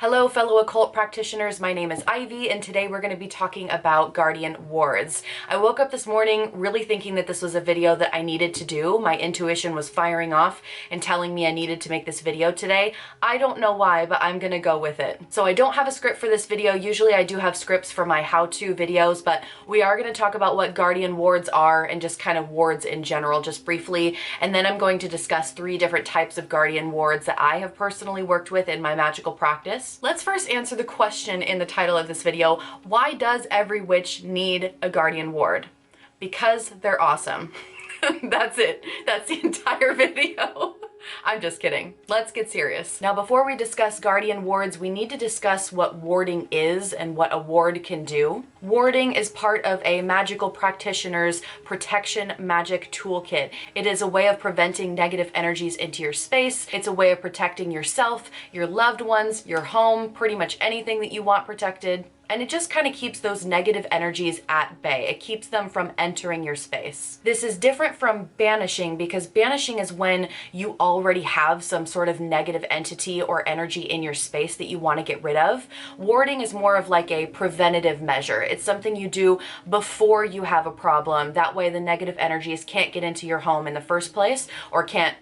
Hello fellow occult practitioners, my name is Ivy and today we're going to be talking about guardian wards. I woke up this morning really thinking that this was a video that I needed to do. My intuition was firing off and telling me I needed to make this video today. I don't know why, but I'm going to go with it. So I don't have a script for this video. Usually I do have scripts for my how-to videos, but we are going to talk about what guardian wards are and just kind of wards in general, just briefly. And then I'm going to discuss 3 different types of guardian wards that I have personally worked with in my magical practice. Let's first answer the question in the title of this video. Why does every witch need a guardian ward? Because they're awesome. That's it. That's the entire video. I'm just kidding. Let's get serious. Now, before we discuss guardian wards, we need to discuss what warding is and what a ward can do. Warding is part of a magical practitioner's protection magic toolkit. It is a way of preventing negative energies into your space. It's a way of protecting yourself, your loved ones, your home, pretty much anything that you want protected. And it just kind of keeps those negative energies at bay. It keeps them from entering your space. This is different from banishing because banishing is when you already have some sort of negative entity or energy in your space that you want to get rid of. Warding is more of like a preventative measure. It's something you do before you have a problem. That way the negative energies can't get into your home in the first place or can't,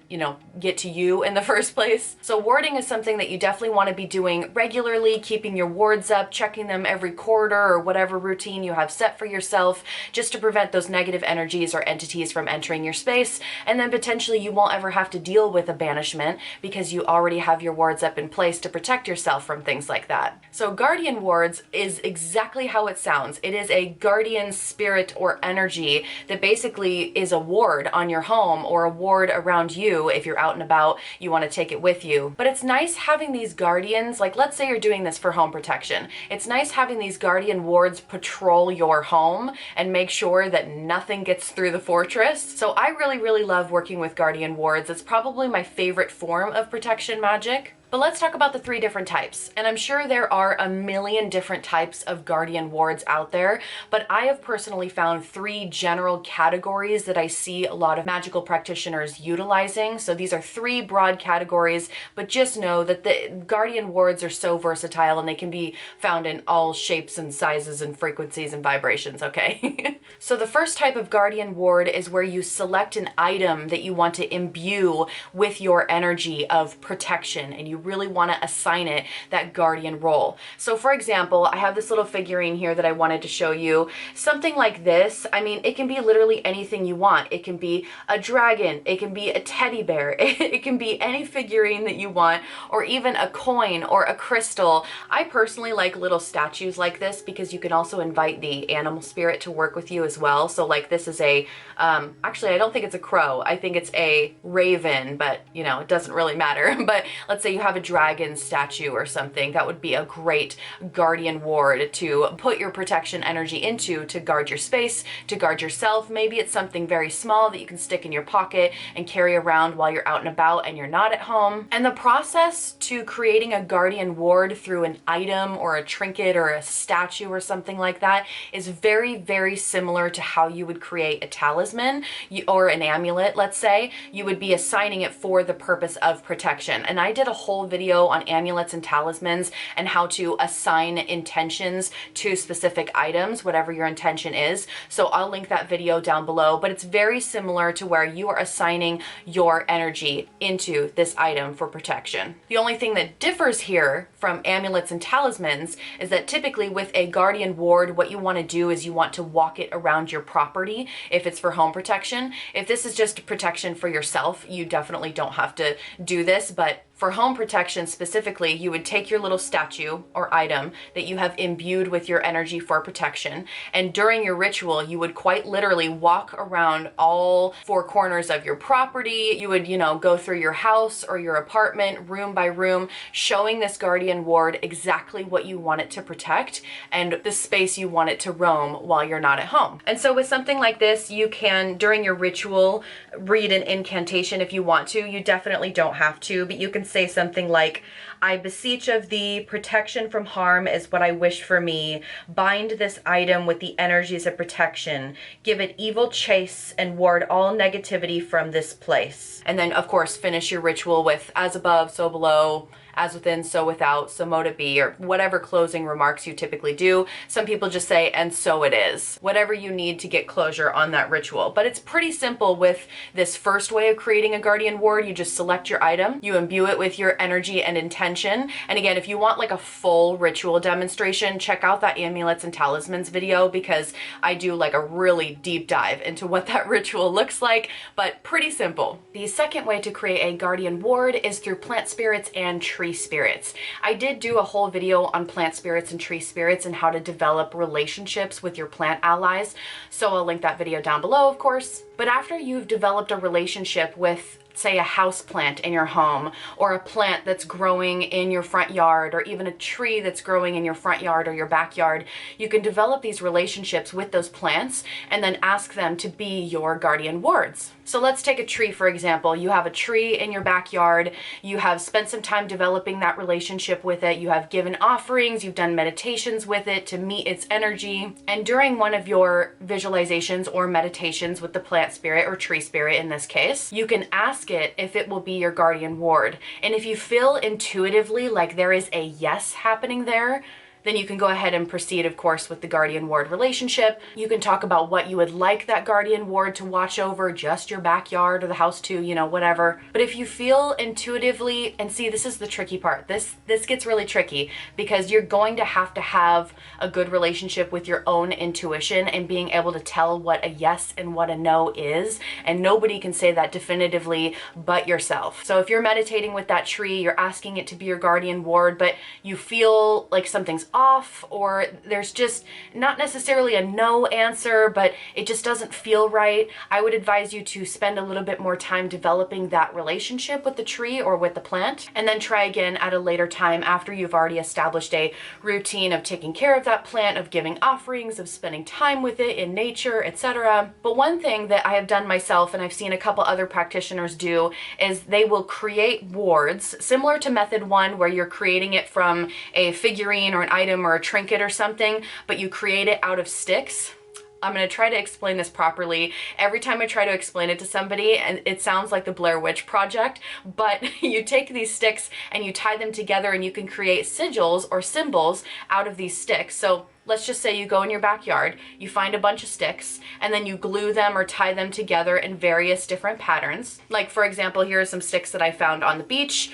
get to you in the first place. So warding is something that you definitely want to be doing regularly, keeping your wards up, checking them every quarter or whatever routine you have set for yourself, just to prevent those negative energies or entities from entering your space. And then potentially you won't ever have to deal with a banishment because you already have your wards up in place to protect yourself from things like that. So guardian wards is exactly how it sounds. It is a guardian spirit or energy that basically is a ward on your home or a ward around you. If you're out and about, you want to take it with you. But it's nice having these guardians, like let's say you're doing this for home protection. It's nice having these guardian wards patrol your home and make sure that nothing gets through the fortress. So I really love working with guardian wards. It's probably my favorite form of protection magic. But let's talk about the 3 different types. And I'm sure there are a million different types of guardian wards out there, but I have personally found 3 general categories that I see a lot of magical practitioners utilizing. So these are 3 broad categories, but just know that the guardian wards are so versatile and they can be found in all shapes and sizes and frequencies and vibrations, okay? So the first type of guardian ward is where you select an item that you want to imbue with your energy of protection, and you really want to assign it that guardian role. So for example, I have this little figurine here that I wanted to show you. Something like this, I mean, it can be literally anything you want. It can be a dragon, it can be a teddy bear, it can be any figurine that you want, or even a coin or a crystal. I personally like little statues like this because you can also invite the animal spirit to work with you as well. So like this is a, actually I don't think it's a crow, I think it's a raven, but it doesn't really matter. But let's say you have a dragon statue or something, that would be a great guardian ward to put your protection energy into, to guard your space, to guard yourself. Maybe it's something very small that you can stick in your pocket and carry around while you're out and about and you're not at home. And the process to creating a guardian ward through an item or a trinket or a statue or something like that is very similar to how you would create a talisman or an amulet. Let's say you would be assigning it for the purpose of protection. And I did a whole video on amulets and talismans and how to assign intentions to specific items, whatever your intention is. So I'll link that video down below, but it's very similar to where you are assigning your energy into this item for protection. The only thing that differs here from amulets and talismans is that typically with a guardian ward, what you want to do is you want to walk it around your property if it's for home protection. If this is just protection for yourself, you definitely don't have to do this, but for home protection specifically, you would take your little statue or item that you have imbued with your energy for protection, and during your ritual, you would quite literally walk around all 4 corners of your property. You would, go through your house or your apartment, room by room, showing this guardian ward exactly what you want it to protect and the space you want it to roam while you're not at home. And so with something like this, you can, during your ritual, read an incantation if you want to. You definitely don't have to, but you can say something like, I beseech of thee, protection from harm is what I wish for me. Bind this item with the energies of protection. Give it evil chase and ward all negativity from this place. And then, of course, finish your ritual with as above, so below, as within, so without, so mote it be, or whatever closing remarks you typically do. Some people just say, and so it is. Whatever you need to get closure on that ritual. But it's pretty simple with this first way of creating a guardian ward. You just select your item, you imbue it with your energy and intention. And again, if you want like a full ritual demonstration, check out that amulets and talismans video, because I do like a really deep dive into what that ritual looks like, but pretty simple. The second way to create a guardian ward is through plant spirits and tree spirits. I did do a whole video on plant spirits and tree spirits and how to develop relationships with your plant allies, so I'll link that video down below, of course. But after you've developed a relationship with, say, a house plant in your home, or a plant that's growing in your front yard, or even a tree that's growing in your front yard or your backyard, you can develop these relationships with those plants and then ask them to be your guardian wards. So let's take a tree, for example. You have a tree in your backyard, you have spent some time developing that relationship with it, you have given offerings, you've done meditations with it to meet its energy, and during one of your visualizations or meditations with the plant spirit, or tree spirit in this case, you can ask it if it will be your guardian ward. And if you feel intuitively like there is a yes happening there, then you can go ahead and proceed, of course, with the guardian ward relationship. You can talk about what you would like that guardian ward to watch over, just your backyard or the house too, you know, whatever. But if you feel intuitively, and see, this is the tricky part. This gets really tricky, because you're going to have a good relationship with your own intuition and being able to tell what a yes and what a no is. And nobody can say that definitively but yourself. So if you're meditating with that tree, you're asking it to be your guardian ward, but you feel like something's off, or there's just not necessarily a no answer, but it just doesn't feel right, I would advise you to spend a little bit more time developing that relationship with the tree or with the plant, and then try again at a later time after you've already established a routine of taking care of that plant, of giving offerings, of spending time with it in nature, etc. But one thing that I have done myself, and I've seen a couple other practitioners do, is they will create wards similar to method 1, where you're creating it from a figurine or an item or a trinket or something, but you create it out of sticks. I'm going to try to explain this properly. Every time I try to explain it to somebody, and it sounds like the Blair Witch Project, but you take these sticks and you tie them together and you can create sigils or symbols out of these sticks. So let's just say you go in your backyard, you find a bunch of sticks, and then you glue them or tie them together in various different patterns. Like, for example, here are some sticks that I found on the beach.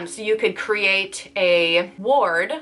So you could create a ward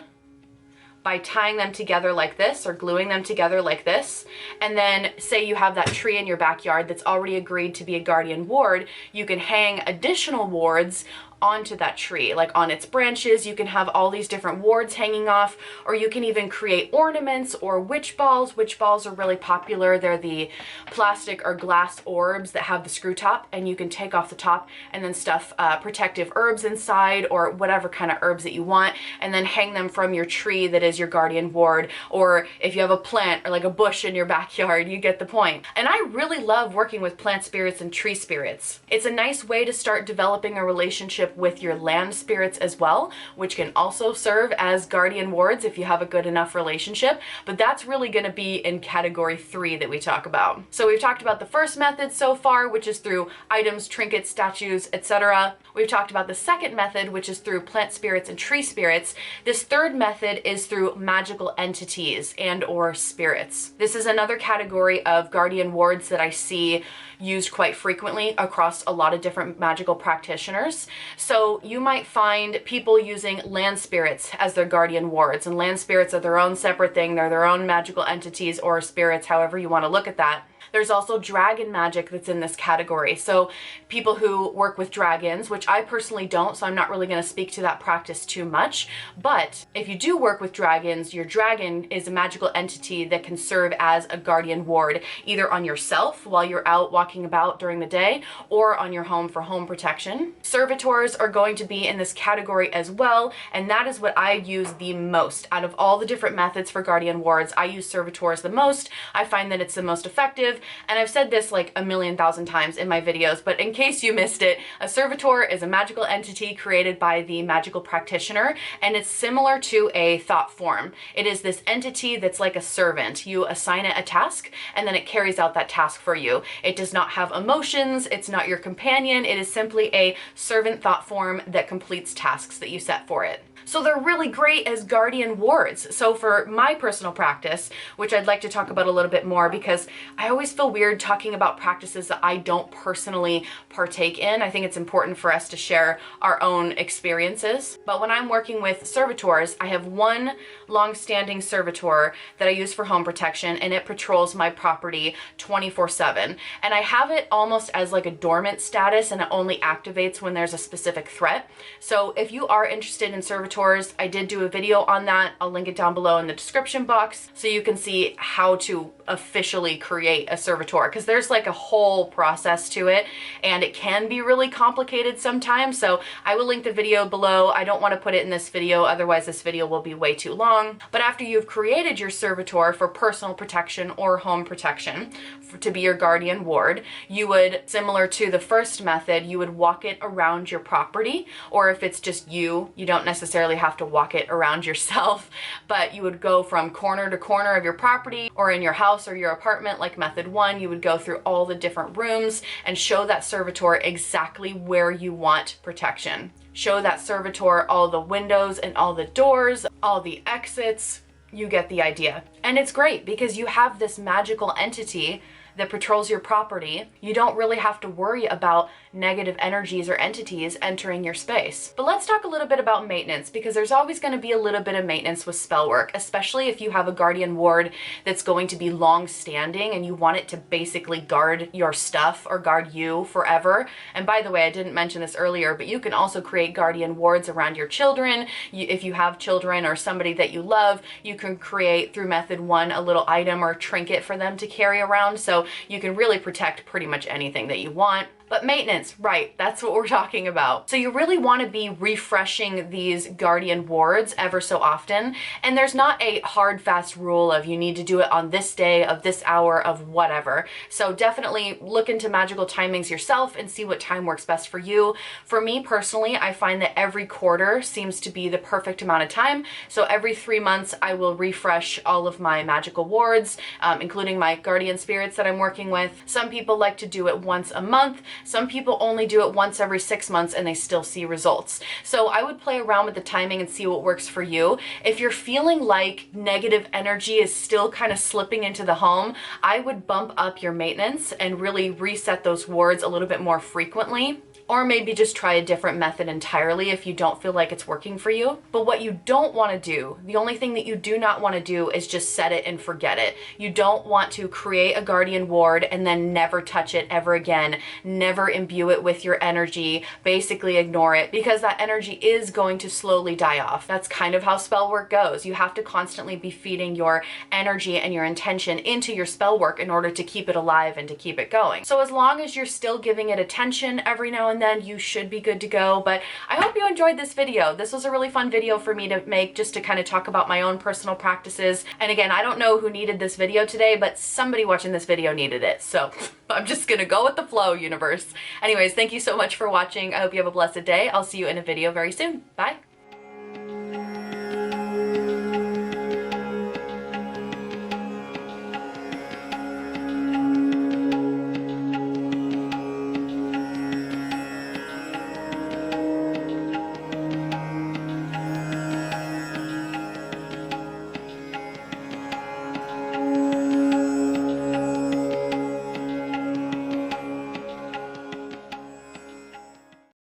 by tying them together like this, or gluing them together like this. And then say you have that tree in your backyard that's already agreed to be a guardian ward, you can hang additional wards onto that tree, like on its branches. You can have all these different wards hanging off, or you can even create ornaments or witch balls. Witch balls are really popular. They're the plastic or glass orbs that have the screw top, and you can take off the top and then stuff protective herbs inside, or whatever kind of herbs that you want, and then hang them from your tree that is your guardian ward. Or if you have a plant or like a bush in your backyard, you get the point. And I really love working with plant spirits and tree spirits. It's a nice way to start developing a relationship with your land spirits as well, which can also serve as guardian wards if you have a good enough relationship. But that's really going to be in category 3 that we talk about. So we've talked about the first method so far, which is through items, trinkets, statues, etc. We've talked about the second method, which is through plant spirits and tree spirits. This third method is through magical entities and or spirits. This is another category of guardian wards that I see used quite frequently across a lot of different magical practitioners. So you might find people using land spirits as their guardian wards, and land spirits are their own separate thing. They're their own magical entities or spirits, however you want to look at that. There's also dragon magic that's in this category. So people who work with dragons, which I personally don't, so I'm not really going to speak to that practice too much. But if you do work with dragons, your dragon is a magical entity that can serve as a guardian ward, either on yourself while you're out walking about during the day, or on your home for home protection. Servitors are going to be in this category as well, and that is what I use the most. Out of all the different methods for guardian wards, I use servitors the most. I find that it's the most effective. and I've said this like a million thousand times in my videos, but in case you missed it, a servitor is a magical entity created by the magical practitioner, and it's similar to a thought form. It is this entity that's like a servant. You assign it a task, and then it carries out that task for you. It does not have emotions, it's not your companion, it is simply a servant thought form that completes tasks that you set for it. So they're really great as guardian wards. So for my personal practice, which I'd like to talk about a little bit more because I always feel weird talking about practices that I don't personally partake in. I think it's important for us to share our own experiences. But when I'm working with servitors, I have one long-standing servitor that I use for home protection, and it patrols my property 24/7. And I have it almost as like a dormant status, and it only activates when there's a specific threat. So if you are interested in servitors, I did do a video on that. I'll link it down below in the description box so you can see how to officially create a servitor, because there's like a whole process to it and it can be really complicated sometimes. So I will link the video below. I don't want to put it in this video, otherwise this video will be way too long. But after you've created your servitor for personal protection or home protection to be your guardian ward, you would, similar to the first method, you would walk it around your property, or if it's just you don't necessarily have to walk it around yourself, but you would go from corner to corner of your property or in your house or your apartment like method 1. You would go through all the different rooms and show that servitor exactly where you want protection. Show that servitor all the windows and all the doors, all the exits. You get the idea. And it's great because you have this magical entity that patrols your property. You don't really have to worry about negative energies or entities entering your space. But let's talk a little bit about maintenance, because there's always going to be a little bit of maintenance with spell work, especially if you have a guardian ward that's going to be long standing and you want it to basically guard your stuff or guard you forever. And by the way, I didn't mention this earlier, but you can also create guardian wards around your children. If you have children or somebody that you love, you can create through method 1 a little item or trinket for them to carry around. So you can really protect pretty much anything that you want. But maintenance, right, that's what we're talking about. So you really want to be refreshing these guardian wards ever so often. And there's not a hard, fast rule of you need to do it on this day, of this hour, of whatever. So definitely look into magical timings yourself and see what time works best for you. For me personally, I find that every quarter seems to be the perfect amount of time. So every 3 months, I will refresh all of my magical wards, including my guardian spirits that I'm working with. Some people like to do it once a month. Some people only do it once every 6 months and they still see results. So I would play around with the timing and see what works for you. If you're feeling like negative energy is still kind of slipping into the home, I would bump up your maintenance and really reset those wards a little bit more frequently. Or maybe just try a different method entirely if you don't feel like it's working for you. But what you don't want to do, the only thing that you do not want to do is just set it and forget it. You don't want to create a guardian ward and then never touch it ever again, never imbue it with your energy, basically ignore it, because that energy is going to slowly die off. That's kind of how spell work goes. You have to constantly be feeding your energy and your intention into your spell work in order to keep it alive and to keep it going. So as long as you're still giving it attention every now and then, you should be good to go. But I hope you enjoyed this video. This was a really fun video for me to make, just to kind of talk about my own personal practices. And again, I don't know who needed this video today, but somebody watching this video needed it. So I'm just gonna go with the flow, universe. Anyways, thank you so much for watching. I hope you have a blessed day. I'll see you in a video very soon. Bye.